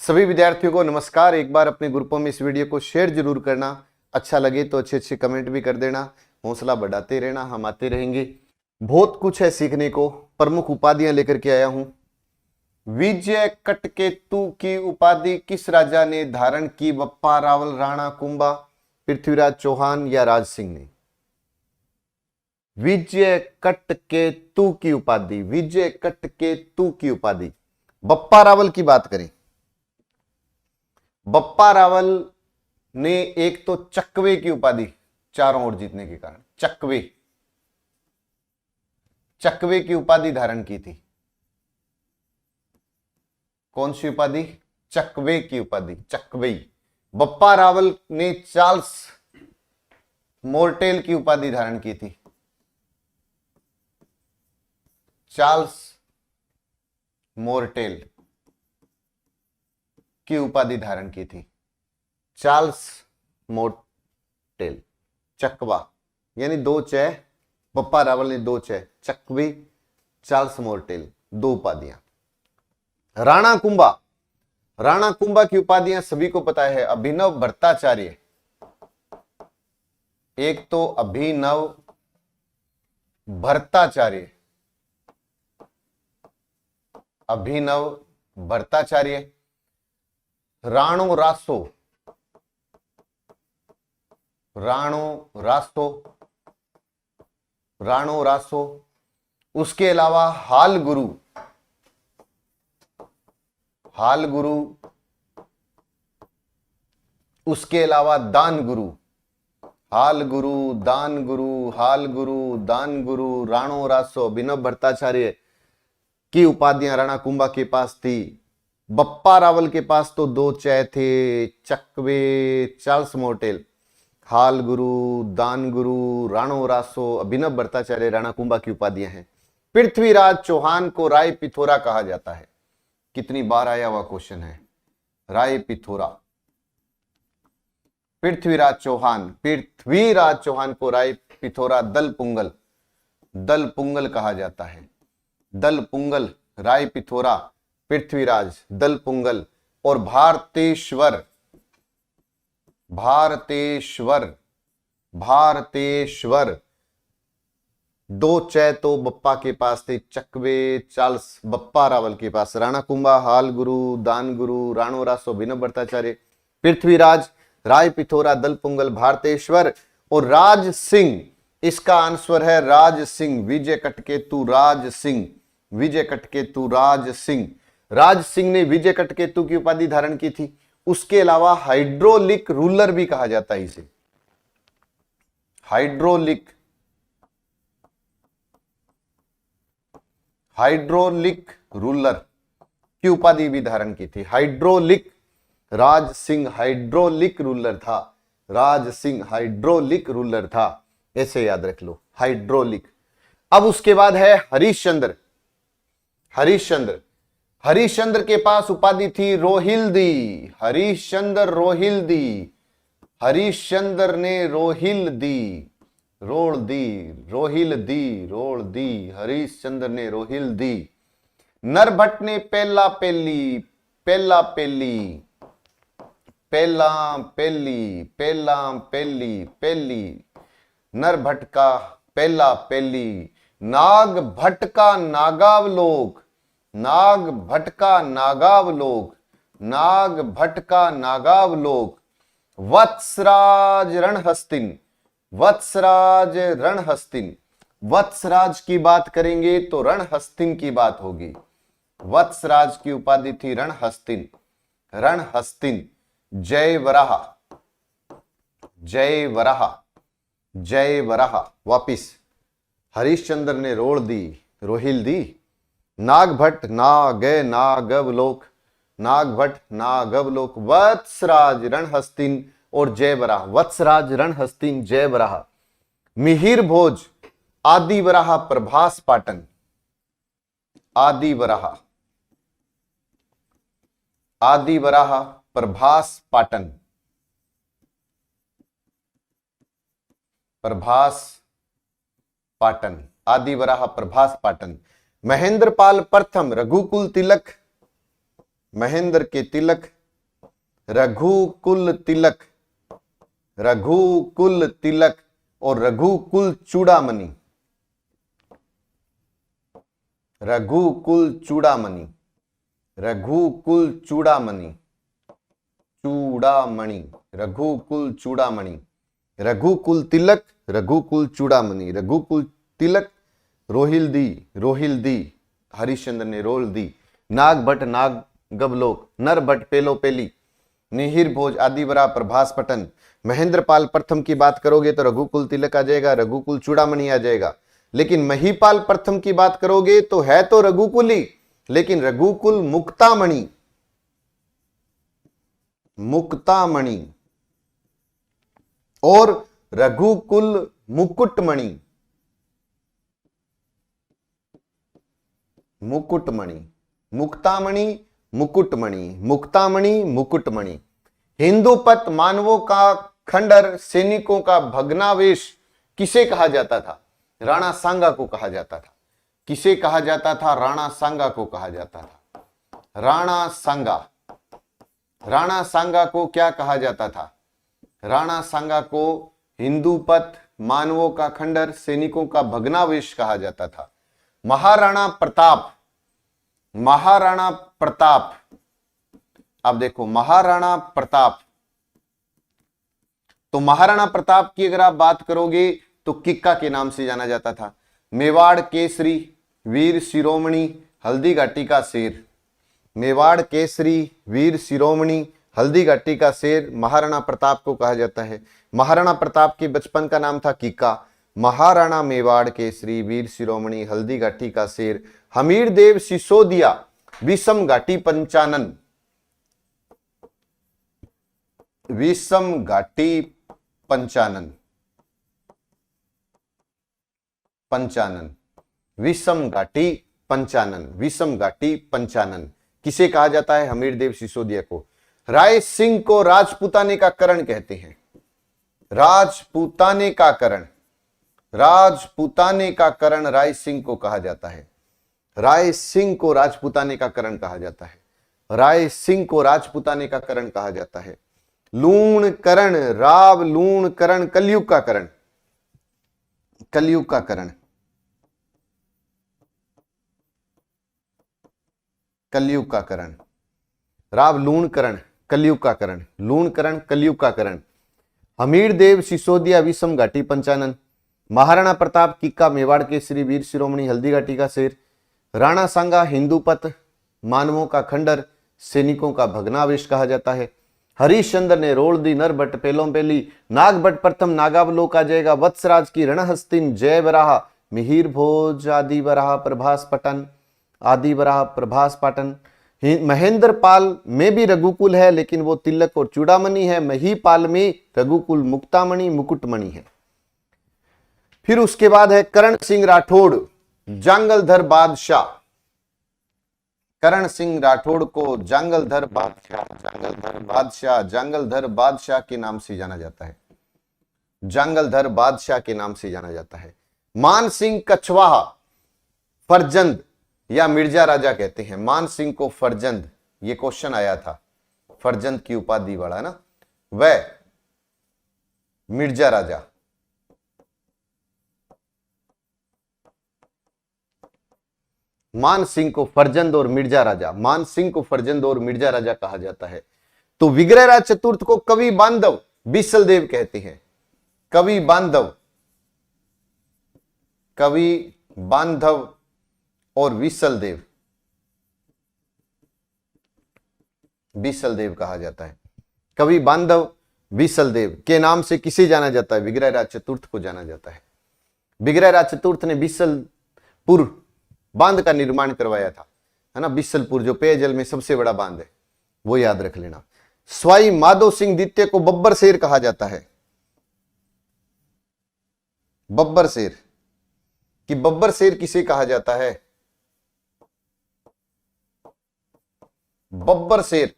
सभी विद्यार्थियों को नमस्कार। एक बार अपने ग्रुपों में इस वीडियो को शेयर जरूर करना। अच्छा लगे तो अच्छे अच्छे कमेंट भी कर देना। हौसला बढ़ाते रहना, हम आते रहेंगे। बहुत कुछ है सीखने को। प्रमुख उपाधियां लेकर के आया हूं। विजय कटकेतु की उपाधि किस राजा ने धारण की? बप्पा रावल, राणा कुंभा, पृथ्वीराज चौहान या राज सिंह ने? विजय कटकेतु की उपाधि, विजय कटकेतु की उपाधि। बप्पा रावल की बात करें, बप्पा रावल ने एक तो चकवे की उपाधि चारों ओर जीतने के कारण चकवे चकवे की उपाधि धारण की थी। कौन सी उपाधि? चकवे की उपाधि, चकवे। बप्पा रावल ने चार्ल्स मोर्टेल की उपाधि धारण की थी। चार्ल्स मोर्टेल की उपाधि धारण की थी। चार्ल्स मोर्टेल, चकवा यानी दो चय। बप्पा रावल ने दो चय, चकवे, चार्ल्स मोर्टेल, दो उपाधियां। राणा कुंभा, राणा कुंभा की उपाधियां सभी को पता है। अभिनव भट्टाचार्य, एक तो अभिनव भट्टाचार्य, अभिनव भट्टाचार्य। राणो रासो, राणो रासो, राणो रासो। उसके अलावा हाल गुरु, हाल गुरु। उसके अलावा दान गुरु, हाल गुरु, दान गुरु, हाल गुरु, दान गुरु, राणो रासो, अभिनव भट्टाचार्य की उपाधियां राणा कुंभा के पास थी। बप्पा रावल के पास तो दो चय थे, चकवे, चार्ल्स मोर्टेल। हाल गुरु, दान गुरु, राणो रासो, अभिनव भट्टाचार्य राणा कुंभा की उपाधियां हैं। पृथ्वीराज चौहान को राय पिथौरा कहा जाता है। कितनी बार आया हुआ क्वेश्चन है, राय पिथौरा। पृथ्वीराज चौहान, पृथ्वीराज चौहान को राय पिथौरा, दल पुंगल, दल पुंगल कहा जाता है। दल पुंगल, राय पिथौरा, पृथ्वीराज, दल पुंगल। और भारतेश्वर, भारतेश्वर, भारतेश्वर, दो चय तो बप्पा के पास थे, चकवे, चार्ल्स, बप्पा रावल के पास। राणा कुंभा, हाल गुरु, दान गुरु, राणो रासो, अभिनव भट्टाचार्य, पृथ्वीराज, राय पिथौरा, दल पुंगल, भारतेश्वर और राज सिंह। इसका आंसर है राज सिंह। विजय कटकेतु, राज सिंह, विजय कटकेतु, राज सिंह। राज सिंह ने विजय कटकेतु की उपाधि धारण की थी। उसके अलावा हाइड्रोलिक रूलर भी कहा जाता है इसे। हाइड्रोलिक, हाइड्रोलिक रूलर की उपाधि भी धारण की थी। Hydraulic, Raj Singh hydraulic ruler था। राज सिंह हाइड्रोलिक रूलर था, ऐसे याद रख लो, हाइड्रोलिक। अब उसके बाद है हरिश्चंद्र। हरिश्चंद्र, हरिश्चंद्र के पास उपाधि थी रोहिल्दी। हरिश्चंद्र रोहिल्दी, हरिश्चंद्र ने रोहिल दी, रोल दी, रोहिल दी, रोल दी। हरिश्चंद्र ने रोहिल दी। नरभट्ट ने पेला पेली, पेला पेली, पेला पेली, पेला पेली, पेली। नरभट्ट का पेला पेली। नागभट्ट का नागावलोक, नागभट्ट का नागावलोक, नागभट्ट का नागावलोक। वत्सराज रणहस्तिन, वत्सराज रणहस्तिन। वत्सराज की बात करेंगे तो रणहस्तिन की बात होगी। वत्सराज की उपाधि थी रणहस्तिन, रणहस्तिन। जय वराह, जय वराह, जय वराह। वापिस हरिश्चंद्र ने रोल दी, रोहिल दी। नागभट्ट, नाग नागवलोक, नागभट्ट नागवलोक। वत्सराज रणहस्तिन और जय वराह। वत्सराज रणहस्तिन, जय वराह। मिहिर भोज, आदि वराह, प्रभास पाटन। आदि वराह, आदि वराह, प्रभास पाटन, प्रभास पाटन, आदि वराह, प्रभास पाटन। महेंद्रपाल प्रथम, रघुकुल तिलक, महेंद्र के तिलक, रघुकुल तिलक, रघुकुल तिलक और रघुकुल चूड़ामणि, रघुकुल चूड़ामणि, रघुकुल चूड़ामणि, चूड़ामणि, रघुकुल चूड़ामणि, रघुकुल तिलक, रघुकुल चूड़ामणि, रघुकुल तिलक, रोहिल दी, रोहिल दी, हरिश्चंद्र ने रोल दी, नाग भट्ट नाग गबलोक, नर भट्ट पेलो पेली, निहिर भोज आदिवरा प्रभास पटन। महेंद्र पाल प्रथम की बात करोगे तो रघुकुल तिलक आ जाएगा, रघुकुल चूड़ामणि आ जाएगा। लेकिन महीपाल प्रथम की बात करोगे तो है तो रघुकुली, लेकिन रघुकुल मुक्तामणि, मुक्तामणि और रघुकुल मुकुटमणि, मुकुटमणि, मुक्तामणि मुकुटमणि, मुक्तामणि मुकुटमणि। हिंदूपत मानवों का खंडर, सैनिकों का भग्नावेश किसे कहा जाता था? राणा सांगा को कहा जाता था। किसे कहा जाता था? राणा सांगा को कहा जाता था। राणा सांगा, राणा सांगा को क्या कहा जाता था? राणा सांगा को हिंदूपत मानवों का खंडर, सैनिकों का भग्नावेश कहा जाता था। महाराणा प्रताप, महाराणा प्रताप, अब देखो महाराणा प्रताप, तो महाराणा प्रताप की अगर आप बात करोगे तो किक्का के नाम से जाना जाता था। मेवाड़ केसरी, वीर शिरोमणि, हल्दी घाटी का शेर, मेवाड़ केसरी, वीर शिरोमणि, हल्दी घाटी का शेर महाराणा प्रताप को कहा जाता है। महाराणा प्रताप के बचपन का नाम था किक्का। महाराणा मेवाड़ केसरी, वीर शिरोमणि, हल्दी घाटी का शेर, हमीर देव सिसोदिया, विषम घाटी पंचानन, विषम घाटी पंचानन, पंचानन, विषम घाटी पंचानन, विषम घाटी पंचानन किसे कहा जाता है? हमीर देव सिसोदिया को। राय सिंह को राजपूताने का करण कहते हैं। राजपूताने का करण, राजपूताने का करण राय सिंह को कहा जाता है। राय सिंह को राजपूताने का करण कहा जाता है। राय सिंह को राजपूताने का करण कहा जाता है। लूण करण, राव लूण करण, कलयुग का करण, कलयुग का करण, कलयुग का करण, राव लूण करण, कलयुग का करण, लूण करण, कलयुग का करण। हमीर देव सिसोदिया, विषम घाटी पंचानन। महाराणा प्रताप किक्का, मेवाड़ केसरी, वीर शिरोमणि, हल्दी घाटी का शेर। राणा सांगा हिंदूपत मानवों का खंडर, सैनिकों का भग्नावेश कहा जाता है। हरिश्चंद्र ने रोल दी, नर भट्ट पेलों पेली, नाग भट्ट प्रथम नागावलोक आ जाएगा। वत्सराज की रणहस्तिन, जय वराह, मिहिर भोज आदि वराह प्रभास पटन, आदि वराह प्रभास पाटन। महेंद्र पाल में भी रघुकुल है, लेकिन वो तिलक और चूड़ामणि है। महीपाल में रघुकुल मुक्तामणि मुकुटमणि है। फिर उसके बाद है करण सिंह राठौड़, जांगलधर बादशाह। करण सिंह राठौड़ को जांगलधर बादशाह, जांगलधर बादशाह, जांगलधर बादशाह के नाम से जाना जाता है। जांगलधर बादशाह के नाम से जाना जाता है। मान सिंह कछवाहा, फरजंद या मिर्जा राजा कहते हैं। मान सिंह को फरजंद, ये क्वेश्चन आया था, फरजंद की उपाधि वाला ना, वह मिर्जा राजा। मान सिंह को फरजंद और मिर्जा राजा, मान सिंह को फरजंद और मिर्जा राजा कहा जाता है। तो विग्रहराज चतुर्थ को कवि बांधव बीसल देव कहते हैं। कवि बांधव, कवि बांधव और विसल देव, बीसल देव कहा जाता है। कवि बांधव, बीसल देव के नाम से किसे जाना जाता है? विग्रहराज चतुर्थ को जाना जाता है। विग्रहराज चतुर्थ ने बीसलपुर बांध का निर्माण करवाया था, है ना। बीसलपुर जो पेयजल में सबसे बड़ा बांध है, वो याद रख लेना। स्वाई माधो सिंह द्वितीय को बब्बर शेर कहा जाता है। बब्बर शेर, कि बब्बर शेर किसे कहा जाता है? बब्बर शेर,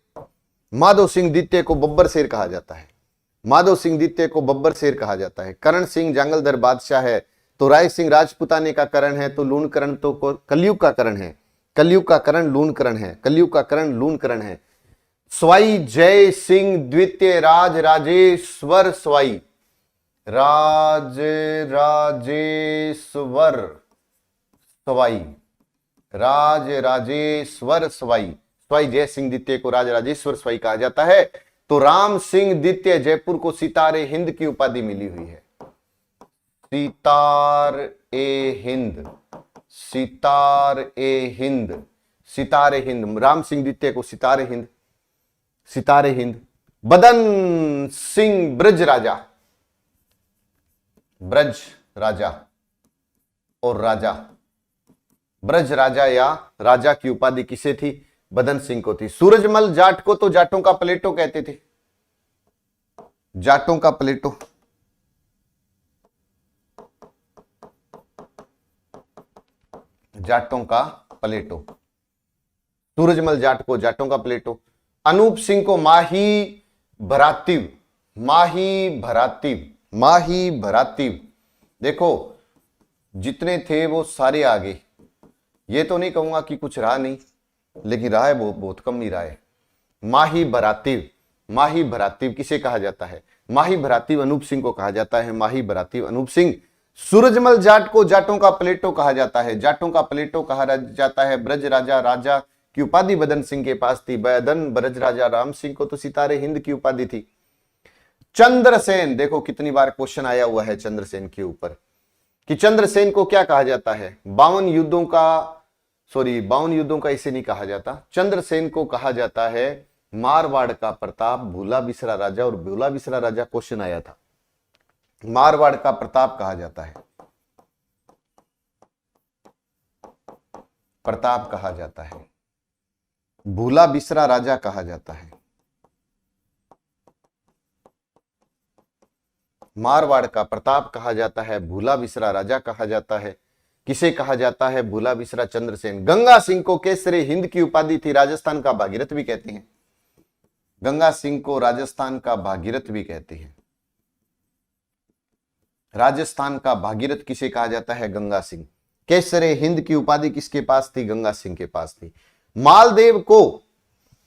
माधो सिंह द्वितीय को बब्बर शेर कहा जाता है। माधो सिंह द्वितीय को बब्बर शेर कहा जाता है। करण सिंह जांगलधर बादशाह है, तो राय सिंह राजपूताने का करण है, तो लूण करण तो कलयुग का करण है। कलयुग का करण लूणकरण है, कलयुग का करण लूणकरण है। स्वाई जय सिंह द्वितीय राज राजेश्वर स्वाई, राज राजेश्वर स्वाई, राज राजेश्वर स्वाई। स्वाई जय सिंह द्वितीय को राज राजेश्वर स्वाई कहा जाता है। तो राम सिंह द्वितीय जयपुर को सितारे हिंद की उपाधि मिली हुई है। सितार ए हिंद, सितार ए हिंद, सितारे हिंद। राम सिंह द्वितीय को सितारे हिंद, सितारे हिंद। बदन सिंह ब्रज राजा, ब्रज राजा और राजा, ब्रज राजा या राजा की उपाधि किसे थी? बदन सिंह को थी। सूरजमल जाट को तो जाटों का प्लेटो कहते थे, जाटों का प्लेटो। जाटों का प्लेटो, सूरजमल जाट को जाटों का प्लेटो। अनूप सिंह को माही भरातीव, माही भरातीव, माही भरातीव। देखो जितने थे वो सारे आगे, ये तो नहीं कहूंगा कि कुछ रहा नहीं, लेकिन रहा है वो बहुत कम ही रहा है। माही भरातीव, माही भरातीव किसे कहा जाता है? माही भरातीव अनूप सिंह को कहा जाता है। माही भरातीव अनूप सिंह। सूरजमल जाट को जाटों का प्लेटो कहा जाता है, जाटों का प्लेटो कहा जाता है। ब्रज राजा, राजा की उपाधि बदन सिंह के पास थी। बदन ब्रज राजा। राम सिंह को तो सितारे हिंद की उपाधि थी। चंद्रसेन, देखो कितनी बार क्वेश्चन आया हुआ है चंद्रसेन के ऊपर कि चंद्रसेन को क्या कहा जाता है? 52 युद्धों का, सॉरी 52 युद्धों का इसे नहीं कहा जाता। चंद्रसेन को कहा जाता है मारवाड़ का प्रताप, भूला बिसरा राजा। और भूला बिसरा राजा क्वेश्चन आया था, मारवाड़ का प्रताप कहा जाता है, प्रताप कहा जाता है, भूला बिसरा राजा कहा जाता है। मारवाड़ का प्रताप कहा जाता है, भूला बिसरा राजा कहा जाता है। किसे कहा जाता है? भूला बिसरा चंद्रसेन। गंगा सिंह को केसरे हिंद की उपाधि थी, राजस्थान का भागीरथ भी कहते हैं। गंगा सिंह को राजस्थान का भागीरथ भी कहते हैं। राजस्थान का भागीरथ किसे कहा जाता है? गंगा सिंह। केसरे हिंद की उपाधि किसके पास थी? गंगा सिंह के पास थी। मालदेव को,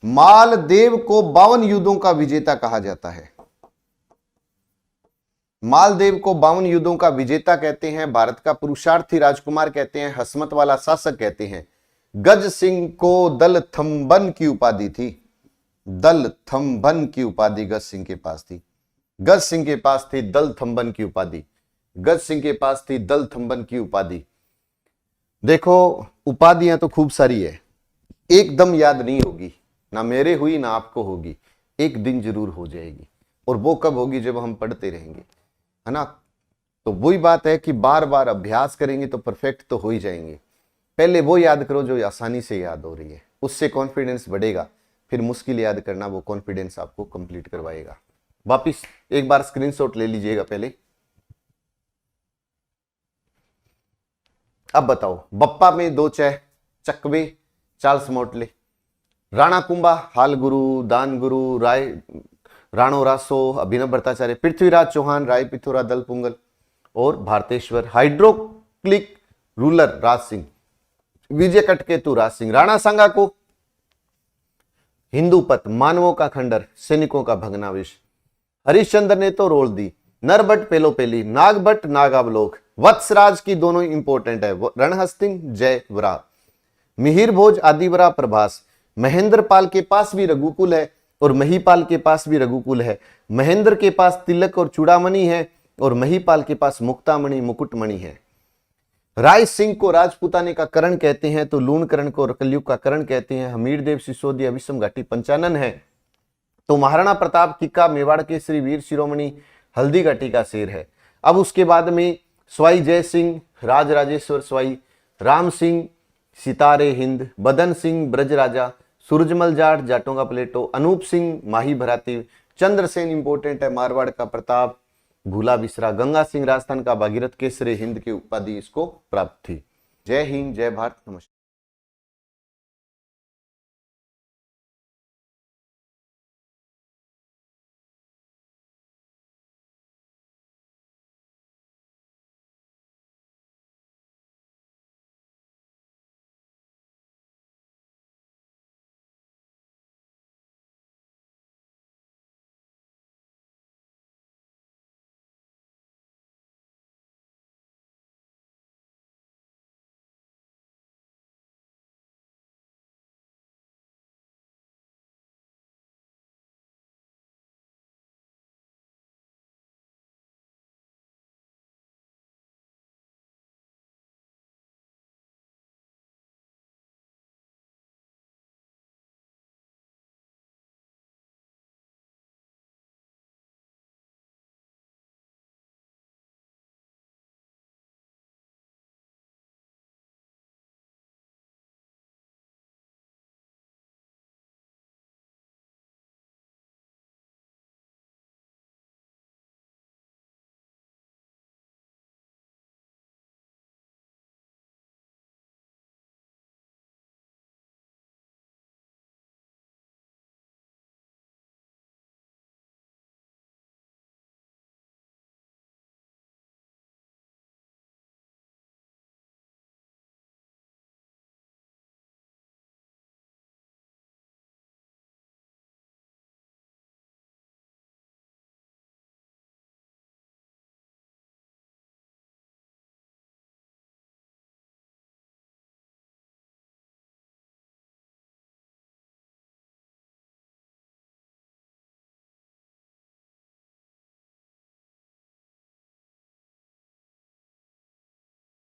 मालदेव को 52 युद्धों का विजेता कहा जाता है। मालदेव को 52 युद्धों का विजेता कहते हैं, भारत का पुरुषार्थी राजकुमार कहते हैं, हसमत वाला शासक कहते हैं। गज सिंह को दल थम्बन की उपाधि थी, दल थम्बन की उपाधि गज सिंह के पास थी। गज सिंह के पास थी दल थम्बन की उपाधि, गज सिंह के पास थी दल थम्बन की उपाधि। देखो उपाधियां तो खूब सारी है, एकदम याद नहीं होगी, ना मेरे हुई ना आपको होगी, एक दिन जरूर हो जाएगी। और वो कब होगी? जब हम पढ़ते रहेंगे, है ना। तो वही बात है कि बार बार अभ्यास करेंगे तो परफेक्ट तो हो ही जाएंगे। पहले वो याद करो जो आसानी से याद हो रही है, उससे कॉन्फिडेंस बढ़ेगा। फिर मुश्किल याद करना वो कॉन्फिडेंस आपको कंप्लीट करवाएगा। वापिस एक बार स्क्रीनशॉट ले लीजिएगा पहले। अब बताओ, बप्पा में 2 चह, चकवे, चार्ल्स मोटले, राणा कुंभा, हाल गुरु, दान गुरु, राय राणो रासो, अभिनव भट्टाचार्य, पृथ्वीराज चौहान, राय पिथौरा, दल पुंगल और भारतेश्वर। हाइड्रोक्लिक रूलर राज सिंह, विजय कटकेतु राज सिंह। राणा सांगा को हिंदू पथ, मानवों का खंडर, सैनिकों का भग्नावेश। हरिश्चंद्र ने तो रोल दी, नरभट्ट पेलोपेली, नागभट्ट नागावलोक। वत्सराज की दोनों इंपॉर्टेंट है, रणहस्तिन जयवरा, मिहिर भोज आदिवरा प्रभास। महेंद्र पाल के पास भी रघुकुल है और महीपाल के पास भी रघुकुल है। महेंद्र के पास तिलक और चूड़ामणि है और महीपाल के पास मुक्तामणि मुकुटमणि है। राय सिंह को राजपूताने का करण कहते हैं तो लूणकरण को कलयुग का करण कहते हैं। हमीरदेव सिसोदिया विषम घाटी पंचानन है तो महाराणा प्रताप किक्का मेवाड़ के श्री वीर शिरोमणि हल्दी घाटी का शेर है। अब उसके बाद में स्वाई जय सिंह राज राजेश्वर स्वाई, राम सिंह सितारे हिंद, बदन सिंह ब्रज राजा, सूरजमल जाट जाटों का प्लेटो, अनूप सिंह माही भरातीव, चंद्रसेन इंपोर्टेंट है मारवाड़ का प्रताप, भूला बिसरा, गंगा सिंह राजस्थान का भागीरथ, केसरे हिंद की उपाधि इसको प्राप्त थी। जय हिंद, जय भारत, नमस्कार।